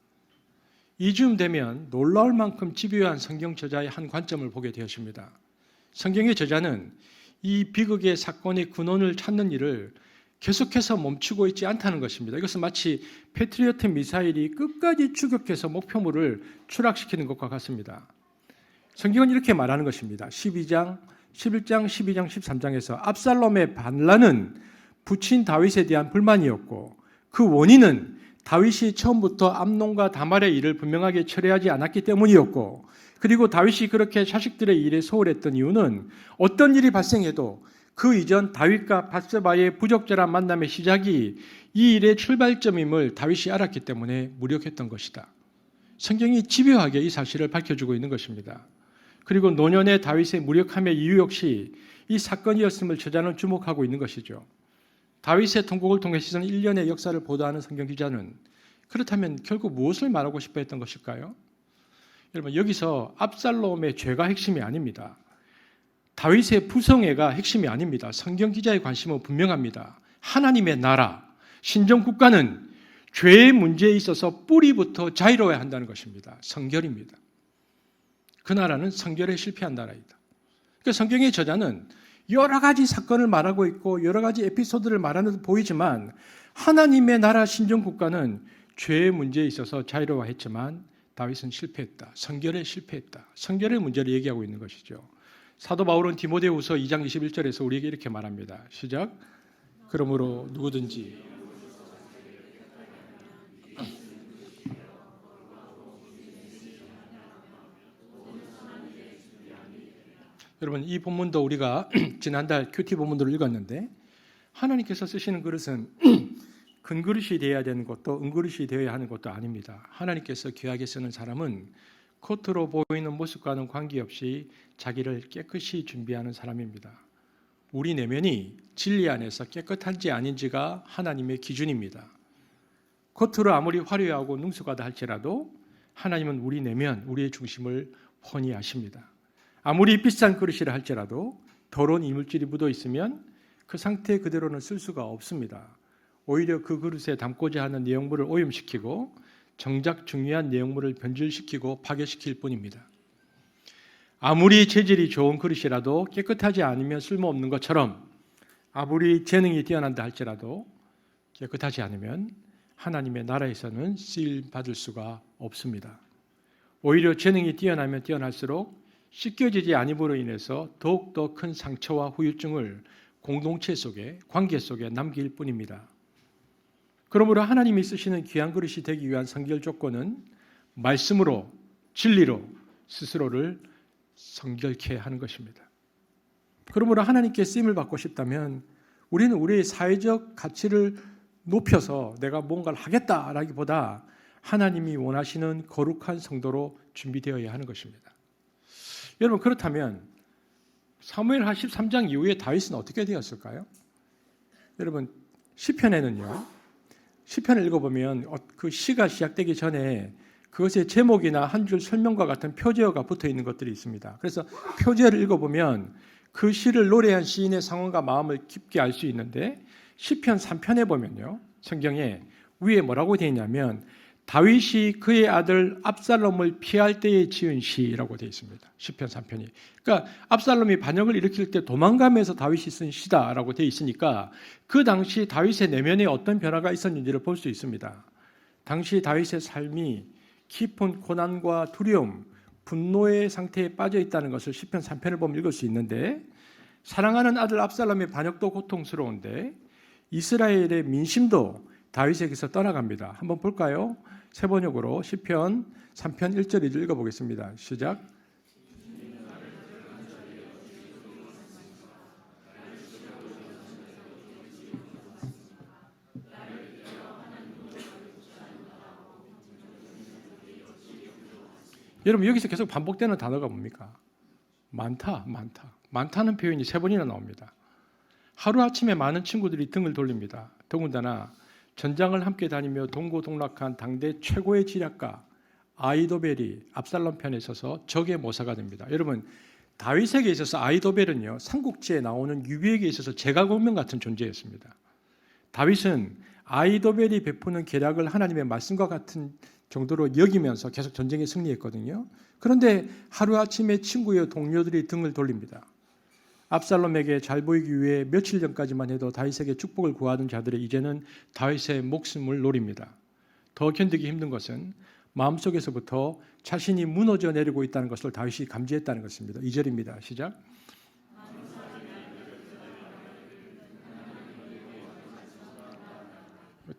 [SPEAKER 2] 이쯤 되면 놀라울 만큼 집요한 성경 저자의 한 관점을 보게 되었습니다. 성경의 저자는 이 비극의 사건의 근원을 찾는 일을 계속해서 멈추고 있지 않다는 것입니다. 이것은 마치 패트리어트 미사일이 끝까지 추격해서 목표물을 추락시키는 것과 같습니다. 성경은 이렇게 말하는 것입니다. 11장, 12장, 13장에서 압살롬의 반란은 부친 다윗에 대한 불만이었고 그 원인은 다윗이 처음부터 암논과 다말의 일을 분명하게 처리하지 않았기 때문이었고 그리고 다윗이 그렇게 자식들의 일에 소홀했던 이유는 어떤 일이 발생해도 그 이전 다윗과 밧세바의 부적절한 만남의 시작이 이 일의 출발점임을 다윗이 알았기 때문에 무력했던 것이다. 성경이 집요하게 이 사실을 밝혀주고 있는 것입니다. 그리고 노년의 다윗의 무력함의 이유 역시 이 사건이었음을 저자는 주목하고 있는 것이죠. 다윗의 통곡을 통해 시선 1년의 역사를 보도하는 성경 기자는 그렇다면 결국 무엇을 말하고 싶어 했던 것일까요? 여러분 여기서 압살롬의 죄가 핵심이 아닙니다. 다윗의 부성애가 핵심이 아닙니다. 성경 기자의 관심은 분명합니다. 하나님의 나라, 신정국가는 죄의 문제에 있어서 뿌리부터 자유로워야 한다는 것입니다. 성결입니다. 그 나라는 성결에 실패한 나라이다. 그러니까 성경의 저자는 여러 가지 사건을 말하고 있고 여러 가지 에피소드를 말하는 듯 보이지만 하나님의 나라 신정국가는 죄의 문제에 있어서 자유로워했지만 다윗은 실패했다. 성결에 실패했다. 성결의 문제를 얘기하고 있는 것이죠. 사도 바울은 디모데후서 2장 21절에서 우리에게 이렇게 말합니다. 시작. 그러므로 누구든지 여러분 이 본문도 우리가 지난달 큐티 본문도를 읽었는데 하나님께서 쓰시는 그릇은 근그릇이 되어야 되는 것도 은그릇이 되어야 하는 것도 아닙니다. 하나님께서 귀하게 쓰는 사람은 겉으로 보이는 모습과는 관계없이 자기를 깨끗이 준비하는 사람입니다. 우리 내면이 진리 안에서 깨끗한지 아닌지가 하나님의 기준입니다. 겉으로 아무리 화려하고 능숙하다 할지라도 하나님은 우리 내면, 우리의 중심을 훤히 아십니다. 아무리 비싼 그릇이라 할지라도 더러운 이물질이 묻어 있으면 그 상태 그대로는 쓸 수가 없습니다. 오히려 그 그릇에 담고자 하는 내용물을 오염시키고 정작 중요한 내용물을 변질시키고 파괴시킬 뿐입니다. 아무리 재질이 좋은 그릇이라도 깨끗하지 않으면 쓸모없는 것처럼 아무리 재능이 뛰어난다 할지라도 깨끗하지 않으면 하나님의 나라에서는 쓰임받을 수가 없습니다. 오히려 재능이 뛰어나면 뛰어날수록 씻겨지지 않음으로 인해서 더욱더 큰 상처와 후유증을 공동체 속에, 관계 속에 남길 뿐입니다. 그러므로 하나님이 쓰시는 귀한 그릇이 되기 위한 성결 조건은 말씀으로, 진리로 스스로를 성결케 하는 것입니다. 그러므로 하나님께 쓰임을 받고 싶다면 우리는 우리의 사회적 가치를 높여서 내가 뭔가를 하겠다라기보다 하나님이 원하시는 거룩한 성도로 준비되어야 하는 것입니다. 여러분 그렇다면 사무엘하 13장 이후에 다윗은 어떻게 되었을까요? 여러분 시편에는요. 시편을 읽어보면 그 시가 시작되기 전에 그것의 제목이나 한 줄 설명과 같은 표제어가 붙어 있는 것들이 있습니다. 그래서 표제어를 읽어보면 그 시를 노래한 시인의 상황과 마음을 깊게 알 수 있는데 시편 3편에 보면요. 성경에 위에 뭐라고 되어 있냐면 다윗이 그의 아들 압살롬을 피할 때에 지은 시라고 되어 있습니다. 시편 3편이. 그러니까 압살롬이 반역을 일으킬 때 도망가면서 다윗이 쓴 시다라고 되어 있으니까 그 당시 다윗의 내면에 어떤 변화가 있었는지를 볼 수 있습니다. 당시 다윗의 삶이 깊은 고난과 두려움, 분노의 상태에 빠져 있다는 것을 시편 3편을 보면 읽을 수 있는데 사랑하는 아들 압살롬의 반역도 고통스러운데 이스라엘의 민심도 다윗에게서 떠나갑니다. 한번 볼까요? 세 번역으로 시편 3편 1절 2절 읽어보겠습니다. 시작. 여러분 여기서 계속 반복되는 단어가 뭡니까? 많다. 많다는 표현이 세 번이나 나옵니다. 하루아침에 많은 친구들이 등을 돌립니다. 더군다나 전장을 함께 다니며 동고동락한 당대 최고의 지략가 아히도벨이 압살롬 편에 서서 적의 모사가 됩니다. 여러분 다윗에게 있어서 아히도벨은요 삼국지에 나오는 유비에게 있어서 제갈공명 같은 존재였습니다. 다윗은 아히도벨이 베푸는 계략을 하나님의 말씀과 같은 정도로 여기면서 계속 전쟁에 승리했거든요. 그런데 하루아침에 친구의 동료들이 등을 돌립니다. 압살롬에게 잘 보이기 위해 며칠 전까지만 해도 다윗에게 축복을 구하던 자들이 이제는 다윗의 목숨을 노립니다. 더 견디기 힘든 것은 마음속에서부터 자신이 무너져 내리고 있다는 것을 다윗이 감지했다는 것입니다. 2절입니다. 시작.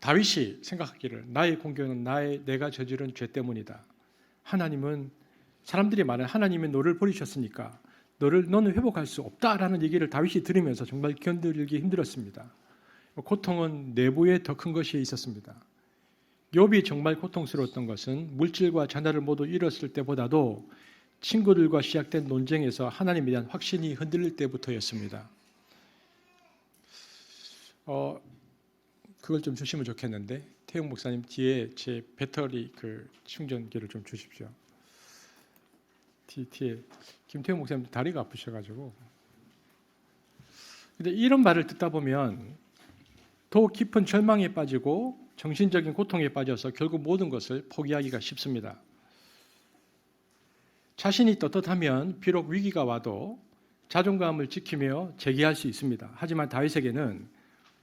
[SPEAKER 2] 다윗이 생각하기를 나의 공격은 내가 저지른 죄 때문이다. 하나님은 사람들이 말해 하나님이 너를 버리셨으니까 너는 회복할 수 없다라는 얘기를 다윗이 들으면서 정말 견디기 힘들었습니다. 고통은 내부에 더 큰 것이 있었습니다. 욥이 정말 고통스러웠던 것은 물질과 자녀를 모두 잃었을 때보다도 친구들과 시작된 논쟁에서 하나님에 대한 확신이 흔들릴 때부터였습니다. 그걸 좀 주시면 좋겠는데 태용 목사님 뒤에 제 배터리 그 충전기를 좀 주십시오. 뒤에 김태용 목사님 다리가 아프셔가지고. 근데 이런 말을 듣다 보면 더 깊은 절망에 빠지고 정신적인 고통에 빠져서 결국 모든 것을 포기하기가 쉽습니다. 자신이 떳떳하면 비록 위기가 와도 자존감을 지키며 재기할 수 있습니다. 하지만 다윗에게는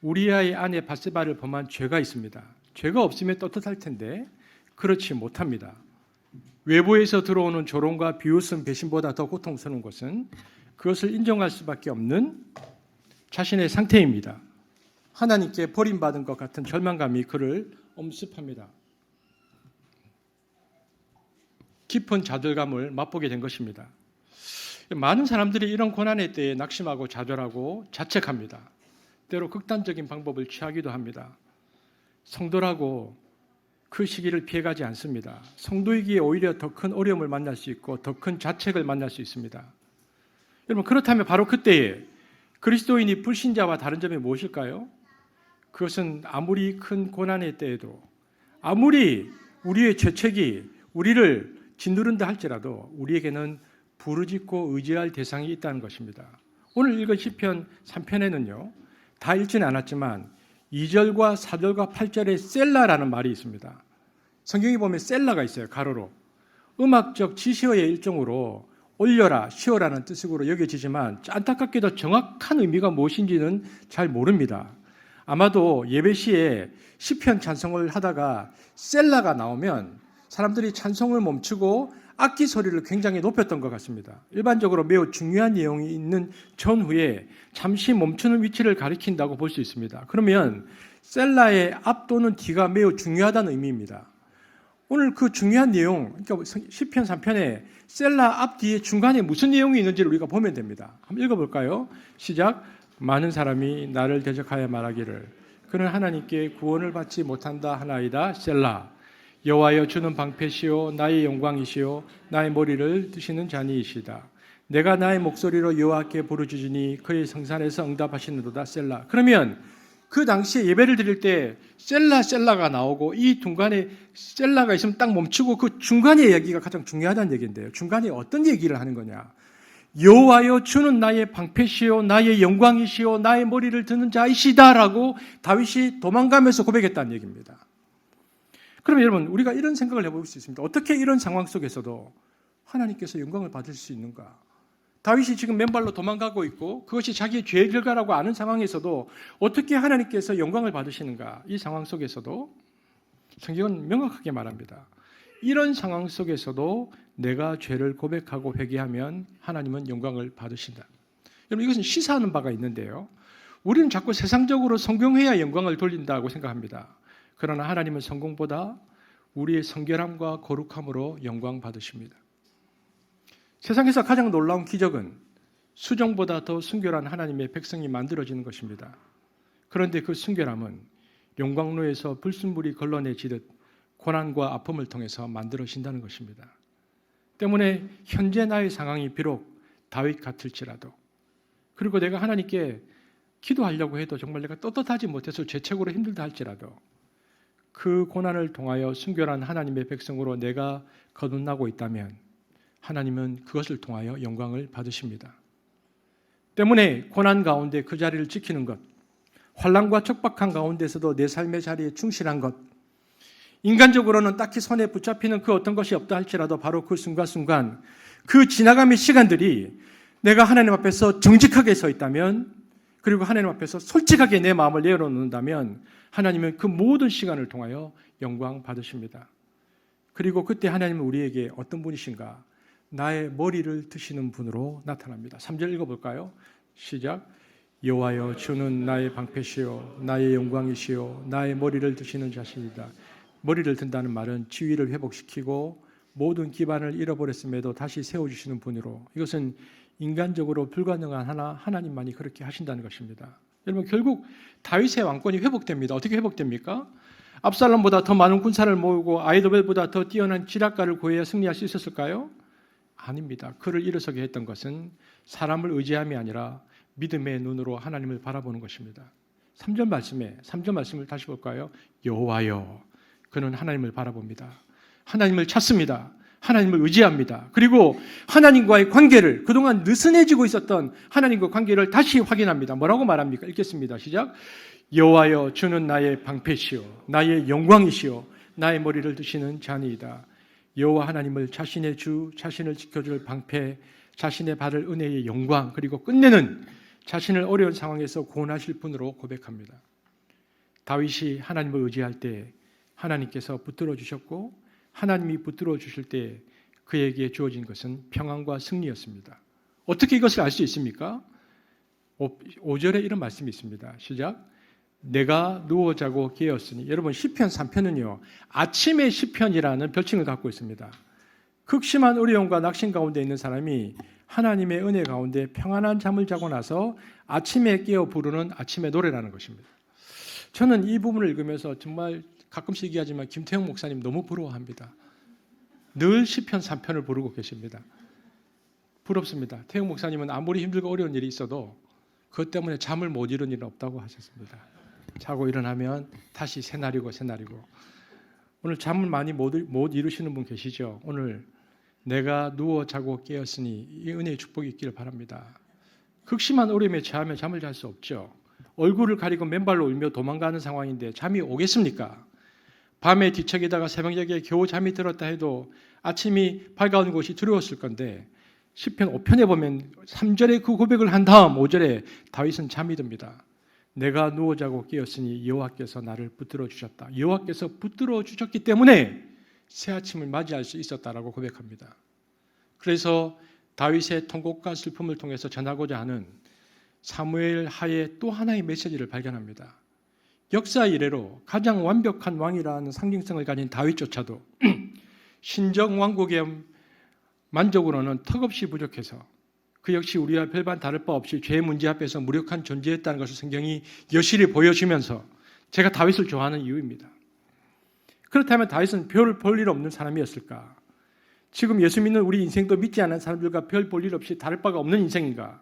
[SPEAKER 2] 우리아의 아내 밧세바를 범한 죄가 있습니다. 죄가 없으면 떳떳할 텐데 그렇지 못합니다. 외부에서 들어오는 조롱과 비웃음, 배신보다 더 고통스러운 것은 그것을 인정할 수밖에 없는 자신의 상태입니다. 하나님께 버림받은 것 같은 절망감이 그를 엄습합니다. 깊은 좌절감을 맛보게 된 것입니다. 많은 사람들이 이런 고난의 때에 낙심하고 좌절하고 자책합니다. 때로 극단적인 방법을 취하기도 합니다. 성도라고 그 시기를 피해가지 않습니다. 성도이기에 오히려 더 큰 어려움을 만날 수 있고 더 큰 자책을 만날 수 있습니다. 여러분, 그렇다면 바로 그때에 그리스도인이 불신자와 다른 점이 무엇일까요? 그것은 아무리 큰 고난의 때에도 아무리 우리의 죄책이 우리를 짓누른다 할지라도 우리에게는 부르짖고 의지할 대상이 있다는 것입니다. 오늘 읽은 시편 3편에는요. 다 읽지는 않았지만 2절과 4절과 8절에 셀라라는 말이 있습니다. 성경에 보면 셀라가 있어요. 가로로. 음악적 지시어의 일종으로 올려라, 쉬어라는 뜻으로 여겨지지만 안타깝게도 정확한 의미가 무엇인지는 잘 모릅니다. 아마도 예배 시에 시편 찬송을 하다가 셀라가 나오면 사람들이 찬송을 멈추고 악기 소리를 굉장히 높였던 것 같습니다. 일반적으로 매우 중요한 내용이 있는 전후에 잠시 멈추는 위치를 가리킨다고 볼 수 있습니다. 그러면 셀라의 앞 또는 뒤가 매우 중요하다는 의미입니다. 오늘 그 중요한 내용, 그러니까 시편 3편에 셀라 앞 뒤에 중간에 무슨 내용이 있는지를 우리가 보면 됩니다. 한번 읽어볼까요? 시작. 많은 사람이 나를 대적하여 말하기를 그는 하나님께 구원을 받지 못한다 하나이다. 셀라. 여호와여 주는 방패시오 나의 영광이시오 나의 머리를 드시는 자니이시다. 내가 나의 목소리로 여호와께 부르짖으니 그의 성산에서 응답하시는도다. 셀라. 그러면 그 당시에 예배를 드릴 때 셀라가 나오고 이 중간에 셀라가 있으면 딱 멈추고 그 중간의 얘기가 가장 중요하다는 얘기인데요. 중간에 어떤 얘기를 하는 거냐? 여호와여 주는 나의 방패시오 나의 영광이시오 나의 머리를 드는 자이시다라고 다윗이 도망가면서 고백했다는 얘기입니다. 그러면 여러분 우리가 이런 생각을 해볼 수 있습니다. 어떻게 이런 상황 속에서도 하나님께서 영광을 받을 수 있는가? 다윗이 지금 맨발로 도망가고 있고 그것이 자기의 죄의 결과라고 아는 상황에서도 어떻게 하나님께서 영광을 받으시는가? 이 상황 속에서도 성경은 명확하게 말합니다. 이런 상황 속에서도 내가 죄를 고백하고 회개하면 하나님은 영광을 받으신다. 여러분 이것은 시사하는 바가 있는데요. 우리는 자꾸 세상적으로 성공해야 영광을 돌린다고 생각합니다. 그러나 하나님은 성공보다 우리의 성결함과 거룩함으로 영광 받으십니다. 세상에서 가장 놀라운 기적은 수정보다 더 순결한 하나님의 백성이 만들어지는 것입니다. 그런데 그 순결함은 용광로에서 불순물이 걸러내지듯 고난과 아픔을 통해서 만들어진다는 것입니다. 때문에 현재 나의 상황이 비록 다윗 같을지라도 그리고 내가 하나님께 기도하려고 해도 정말 내가 떳떳하지 못해서 죄책으로 힘들다 할지라도 그 고난을 통하여 순결한 하나님의 백성으로 내가 거듭나고 있다면 하나님은 그것을 통하여 영광을 받으십니다. 때문에 고난 가운데 그 자리를 지키는 것, 환난과 척박한 가운데서도 내 삶의 자리에 충실한 것, 인간적으로는 딱히 손에 붙잡히는 그 어떤 것이 없다 할지라도 바로 그 순간순간 그 지나감의 시간들이 내가 하나님 앞에서 정직하게 서 있다면, 그리고 하나님 앞에서 솔직하게 내 마음을 내어놓는다면 하나님은 그 모든 시간을 통하여 영광 받으십니다. 그리고 그때 하나님은 우리에게 어떤 분이신가? 나의 머리를 드시는 분으로 나타납니다. 3절 읽어볼까요? 시작. 여호와여, 주는 나의 방패시요 나의 영광이시요 나의 머리를 드시는 자신이다. 머리를 든다는 말은 지위를 회복시키고 모든 기반을 잃어버렸음에도 다시 세워주시는 분으로, 이것은 인간적으로 불가능한 하나님만이 그렇게 하신다는 것입니다. 여러분, 결국 다윗의 왕권이 회복됩니다. 어떻게 회복됩니까? 압살롬보다 더 많은 군사를 모으고 아히도벨보다 더 뛰어난 지략가를 구해야 승리할 수 있었을까요? 아닙니다. 그를 일어서게 했던 것은 사람을 의지함이 아니라 믿음의 눈으로 하나님을 바라보는 것입니다. 3절 말씀을 다시 볼까요? 여호와여, 그는 하나님을 바라봅니다. 하나님을 찾습니다. 하나님을 의지합니다. 그리고 하나님과의 관계를, 그동안 느슨해지고 있었던 하나님과 관계를 다시 확인합니다. 뭐라고 말합니까? 읽겠습니다. 시작. 여호와여, 주는 나의 방패시요 나의 영광이시요 나의 머리를 드시는 자니이다. 여호와 하나님을 자신의 주, 자신을 지켜줄 방패, 자신의 발을 은혜의 영광, 그리고 끝내는 자신을 어려운 상황에서 구원하실 분으로 고백합니다. 다윗이 하나님을 의지할 때 하나님께서 붙들어 주셨고, 하나님이 붙들어 주실 때 그에게 주어진 것은 평안과 승리였습니다. 어떻게 이것을 알 수 있습니까? 5절에 이런 말씀이 있습니다. 시작. 내가 누워 자고 깨었으니. 여러분, 시편 3편은요 아침의 시편이라는 별칭을 갖고 있습니다. 극심한 어려움과 낙심 가운데 있는 사람이 하나님의 은혜 가운데 평안한 잠을 자고 나서 아침에 깨어 부르는 아침의 노래라는 것입니다. 저는 이 부분을 읽으면서 정말 가끔씩 얘기하지만 김태형 목사님 너무 부러워합니다. 늘 시편 3편을 부르고 계십니다. 부럽습니다. 태형 목사님은 아무리 힘들고 어려운 일이 있어도 그것 때문에 잠을 못 이루는 일은 없다고 하셨습니다. 자고 일어나면 다시 새날이고. 오늘 잠을 많이 못 이루시는 분 계시죠? 오늘 내가 누워 자고 깨었으니 이 은혜의 축복이 있기를 바랍니다. 극심한 어려움에 처하면 잠을 잘 수 없죠. 얼굴을 가리고 맨발로 울며 도망가는 상황인데 잠이 오겠습니까? 밤에 뒤척이다가 새벽녘에 겨우 잠이 들었다 해도 아침이 밝아오는 곳이 두려웠을 건데, 시편 5편에 보면 3절에 그 고백을 한 다음 5절에 다윗은 잠이 듭니다. 내가 누워 자고 깨었으니 여호와께서 나를 붙들어 주셨다. 여호와께서 붙들어 주셨기 때문에 새 아침을 맞이할 수 있었다라고 고백합니다. 그래서 다윗의 통곡과 슬픔을 통해서 전하고자 하는 사무엘 하의 또 하나의 메시지를 발견합니다. 역사 이래로 가장 완벽한 왕이라는 상징성을 가진 다윗조차도 신정 왕국의 만족으로는 턱없이 부족해서 그 역시 우리와 별반 다를 바 없이 죄의 문제 앞에서 무력한 존재였다는 것을 성경이 여실히 보여주면서 제가 다윗을 좋아하는 이유입니다. 그렇다면 다윗은 별 볼 일 없는 사람이었을까? 지금 예수 믿는 우리 인생도 믿지 않는 사람들과 별 볼 일 없이 다를 바가 없는 인생인가?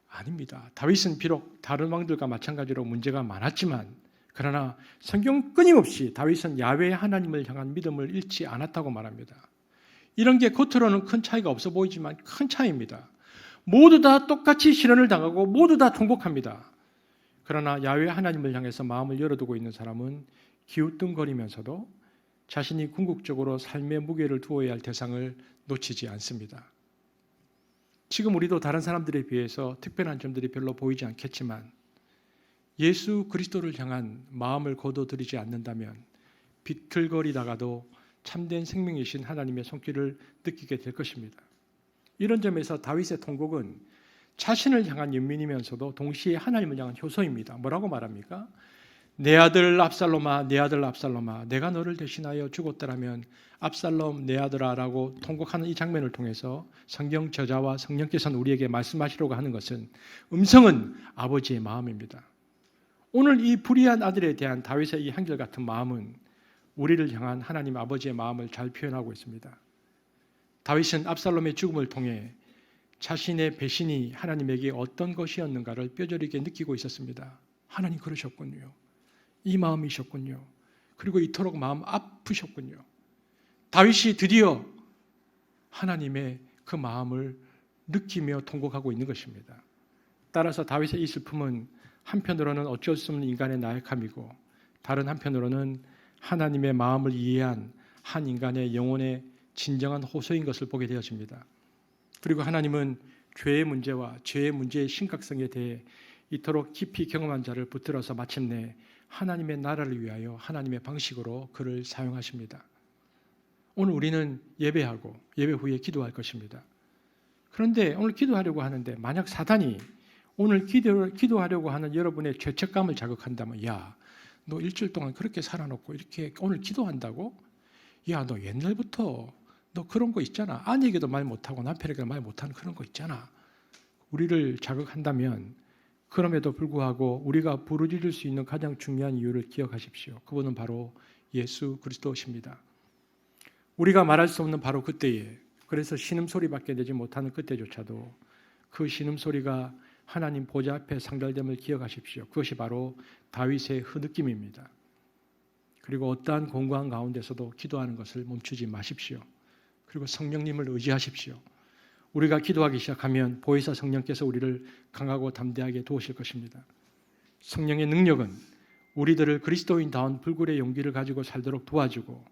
[SPEAKER 2] 아닙니다. 다윗은 비록 다른 왕들과 마찬가지로 문제가 많았지만, 그러나 성경 끊임없이 다윗은 야훼 하나님을 향한 믿음을 잃지 않았다고 말합니다. 이런 게 겉으로는 큰 차이가 없어 보이지만 큰 차이입니다. 모두 다 똑같이 시련을 당하고 모두 다 통곡합니다. 그러나 야훼 하나님을 향해서 마음을 열어두고 있는 사람은 기우뚱거리면서도 자신이 궁극적으로 삶의 무게를 두어야 할 대상을 놓치지 않습니다. 지금 우리도 다른 사람들에 비해서 특별한 점들이 별로 보이지 않겠지만 예수 그리스도를 향한 마음을 거둬들이지 않는다면 비틀거리다가도 참된 생명이신 하나님의 손길을 느끼게 될 것입니다. 이런 점에서 다윗의 통곡은 자신을 향한 연민이면서도 동시에 하나님을 향한 효소입니다. 뭐라고 말합니까? 내 아들 압살롬아, 내 아들 압살롬아, 내가 너를 대신하여 죽었더라면 압살롬 내 아들아라고 통곡하는 이 장면을 통해서 성경 저자와 성령께서는 우리에게 말씀하시려고 하는 것은, 음성은 아버지의 마음입니다. 오늘 이 불의한 아들에 대한 다윗의 이 한결같은 마음은 우리를 향한 하나님 아버지의 마음을 잘 표현하고 있습니다. 다윗은 압살롬의 죽음을 통해 자신의 배신이 하나님에게 어떤 것이었는가를 뼈저리게 느끼고 있었습니다. 하나님 그러셨군요. 이 마음이셨군요. 그리고 이토록 마음 아프셨군요. 다윗이 드디어 하나님의 그 마음을 느끼며 통곡하고 있는 것입니다. 따라서 다윗의 이 슬픔은 한편으로는 어쩔 수 없는 인간의 나약함이고, 다른 한편으로는 하나님의 마음을 이해한 한 인간의 영혼의 진정한 호소인 것을 보게 되어집니다. 그리고 하나님은 죄의 문제와 죄의 문제의 심각성에 대해 이토록 깊이 경험한 자를 붙들어서 마침내 하나님의 나라를 위하여 하나님의 방식으로 그를 사용하십니다. 오늘 우리는 예배하고 예배 후에 기도할 것입니다. 그런데 오늘 기도하려고 하는데 만약 사단이 오늘 기도하려고 하는 여러분의 죄책감을 자극한다면, 야, 너 일주일 동안 그렇게 살아놓고 이렇게 오늘 기도한다고? 야, 너 옛날부터 너 그런 거 있잖아. 아내에게도 말 못하고 남편에게도 말 못하는 그런 거 있잖아. 우리를 자극한다면, 그럼에도 불구하고 우리가 부르짖을 수 있는 가장 중요한 이유를 기억하십시오. 그분은 바로 예수 그리스도십니다. 우리가 말할 수 없는 바로 그때에, 그래서 신음소리밖에 내지 못하는 그때조차도 그 신음소리가 하나님 보좌 앞에 상달됨을 기억하십시오. 그것이 바로 다윗의 흐느낌입니다. 그리고 어떠한 공고한 가운데서도 기도하는 것을 멈추지 마십시오. 그리고 성령님을 의지하십시오. 우리가 기도하기 시작하면 보혜사 성령께서 우리를 강하고 담대하게 도우실 것입니다. 성령의 능력은 우리들을 그리스도인다운 불굴의 용기를 가지고 살도록 도와주고,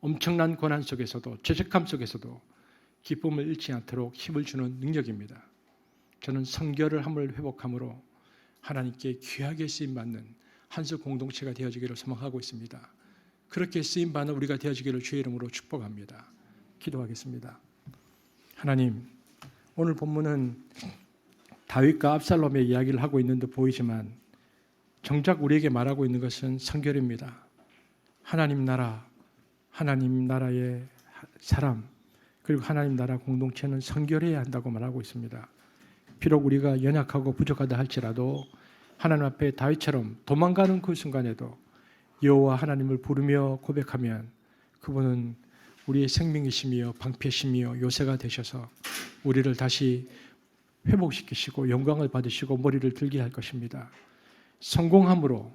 [SPEAKER 2] 엄청난 고난 속에서도 죄책감 속에서도 기쁨을 잃지 않도록 힘을 주는 능력입니다. 저는 성결을 함을 회복함으로 하나님께 귀하게 쓰임받는 한석 공동체가 되어지기를 소망하고 있습니다. 그렇게 쓰임받는 우리가 되어지기를 주의 이름으로 축복합니다. 기도하겠습니다. 하나님, 오늘 본문은 다윗과 압살롬의 이야기를 하고 있는 듯 보이지만 정작 우리에게 말하고 있는 것은 성결입니다. 하나님 나라, 하나님 나라의 사람, 그리고 하나님 나라 공동체는 성결해야 한다고 말하고 있습니다. 비록 우리가 연약하고 부족하다 할지라도 하나님 앞에 다윗처럼 도망가는 그 순간에도 여호와 하나님을 부르며 고백하면 그분은 우리의 생명이시며 방패시며 요새가 되셔서 우리를 다시 회복시키시고 영광을 받으시고 머리를 들게 할 것입니다. 성공함으로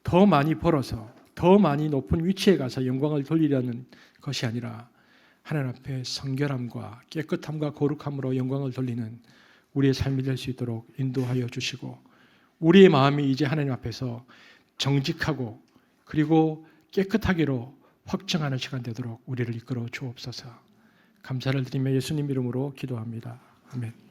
[SPEAKER 2] 더 많이 벌어서 더 많이 높은 위치에 가서 영광을 돌리려는 것이 아니라 하나님 앞에 성결함과 깨끗함과 거룩함으로 영광을 돌리는 우리의 삶이 될 수 있도록 인도하여 주시고, 우리의 마음이 이제 하나님 앞에서 정직하고 그리고 깨끗하기로 확정하는 시간 되도록 우리를 이끌어 주옵소서. 감사를 드리며 예수님 이름으로 기도합니다. 아멘.